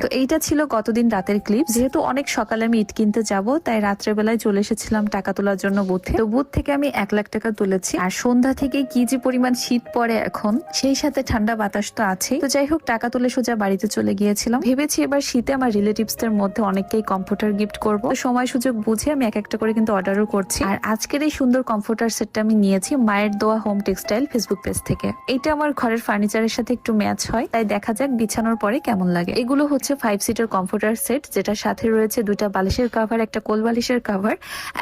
তো এইটা ছিল গতদিন রাতের ক্লিপ। যেহেতু অনেক সকালে আমি ইট কিনতে যাব, তাই রাত্রে বেলায় চলে এসেছিলাম টাকা তোলার জন্য বুথে। তো বুথ থেকে আমি 1 লাখ টাকা তুলেছি। আর সন্ধ্যা থেকে কি যে পরিমাণ শীত পড়ে এখন, সেই সাথে ঠান্ডা বাতাস তো আছে। তো যাই হোক, টাকা তুলে সোজা বাড়িতে চলে গিয়েছিলাম। ভেবেছি এবার শীতে আমার রিলেটিভসদের মধ্যে অনেককেই কমফোর্টার গিফট করব। সময় সুযোগ বুঝে আমি এক একটা করে কিন্তু অর্ডারও করছি। আর আজকের এই সুন্দর কমফোর্টার সেটটা আমি নিয়েছি মায়ের দোয়া হোম টেক্সটাইল ফেসবুক পেজ থেকে। এটা আমার ঘরের ফার্নিচারের সাথে একটু ম্যাচ হয়, তাই দেখা যাক বিছানোর পরে কেমন লাগে। এগুলো হচ্ছে 5 সিটার কমফোর্টার সেট, যেটার সাথে রয়েছে 2টা বালিশের কাভার, একটা কোল বালিশের কাভার,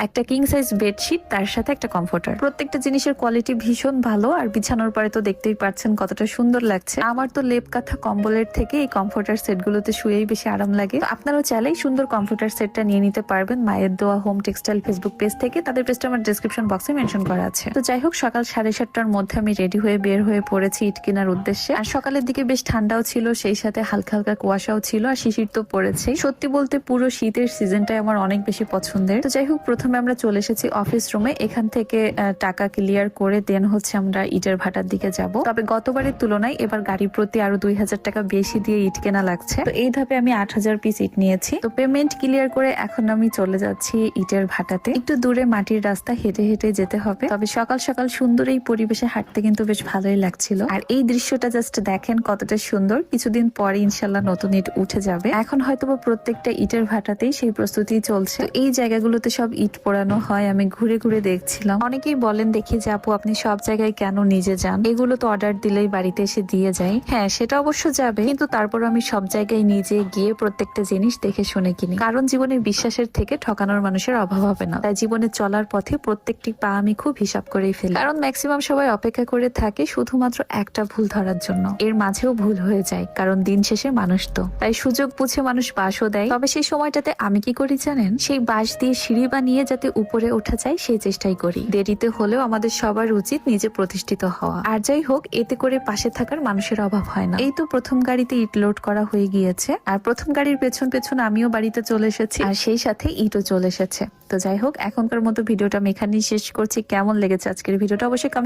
একটা কিং সাইজ বেডশিট, তার সাথে একটা কমফোর্টার। প্রত্যেকটা জিনিসের কোয়ালিটি ভীষণ ভালো। আর বিছানোর পরে তো দেখতেই পাচ্ছেন কতটা সুন্দর লাগছে। আমার তো লেপ কাঁথা কম্বলের থেকে এই কমফোর্টার সেট গুলোতে শুয়েই বেশি আরাম লাগে। তো আপনারাও চাইলেই সুন্দর কমফোর্টার সেটটা নিয়ে নিতে পারবেন মায়ের দোয়া হোম টেক্সটাইল ফেসবুক পেজ থেকে। তাদের পেজটা আমার ডেসক্রিপশন বক্সে মেনশন করা আছে। তো যাই হোক, সকাল 7:30টার মধ্যে আমি রেডি হয়ে বের হয়ে পড়েছি ইট কেনার উদ্দেশ্যে। আর সকালের দিকে বেশ ঠান্ডাও ছিল, সেই সাথে হালকা হালকা কুয়াশাও ছিল, আর শিশির তো পড়েছে। সত্যি বলতে পুরো শীতের সিজনটাই আমার অনেক বেশি পছন্দের। তো যাই হোক, প্রথমে আমরা চলে এসেছি অফিস রুমে। এখান থেকে টাকা ক্লিয়ার করে দেন হচ্ছে আমরা ইটের ভাটার দিকে যাব। তবে গতবারের তুলনায় এবার গাড়ি প্রতি আরো 2000 টাকা বেশি দিয়ে ইট কেনা লাগছে। তো এই ধাপে আমি 8000 পিস ইট নিয়েছি। তো পেমেন্ট ক্লিয়ার করে এখন আমি চলে যাচ্ছি ইটের ভাটাতে। একটু দূরে মাটির রাস্তা হেঁটে হেঁটে যেতে হবে। তবে সকাল সকাল সুন্দর এই পরিবেশে হাঁটতে কিন্তু বেশ ভালোই লাগছিল। আর এই দৃশ্যটা জাস্ট দেখেন কতটা সুন্দর। কিছুদিন পরে ইনশাল্লাহ নতুন ইট উঠে যাবে। এখন হয়তো প্রত্যেকটা ইটের ভাটাতেই সেই প্রস্তুতি চলছে। তো এই জায়গাগুলোতে সব ইট পোড়ানো হয়, আমি ঘুরে ঘুরে দেখছিলাম। অনেকেই বলেন দেখি যে আপু আপনি সব জায়গায় কেন নিজে যান, এগুলো তো অর্ডার দিলেই বাড়িতে এসে দিয়ে যায়। হ্যাঁ, সেটা অবশ্য যাবে, কিন্তু তারপর আমি সব জায়গায় নিজে গিয়ে প্রত্যেকটা জিনিস দেখে শুনে কিনি। কারণ জীবনে বিশ্বাসের থেকে ঠকানোর মানুষের অভাব হবে না। তাই জীবনে চলার পথে প্রত্যেকটি পা আমি খুব হিসাব করেই ফেলি। কারণ ম্যাক্সিমাম সবাই অপেক্ষা করে থাকে শুধুমাত্র একটা ভুল ধরার জন্য। এর মাঝেও ভুল হয়ে যায়, কারণ দিন শেষে মানুষ তো। তাই সুযোগ বুঝে মানুষ বাসও দেয়। তবে সেই সময়টাতে আমি কি করি জানেন? সেই বাঁশ দিয়ে সিঁড়ি বানিয়ে যাতে উপরে ওঠা যায় সেই চেষ্টাই করি। দেরিতে হলেও আমাদের সবার উচিত নিজে প্রতিষ্ঠিত হওয়া। আর যাই হোক, এতে করে পাশে থাকার মানুষের অভাব হয় না। এই তো প্রথম গাড়িতে ইট লোড করা হয়ে গিয়েছে। আর প্রথম গাড়ির পেছন পেছন আমিও বাড়িতে চলে এসেছি, আর সেই সাথে ইটও চলে এসেছে। তো যাই হোক, এখনকার মতো ভিডিওটা আমি এখানেই শেষ করছি। কেমন লেগেছে আজকের ভিডিওটা অবশ্যই কমেন্ট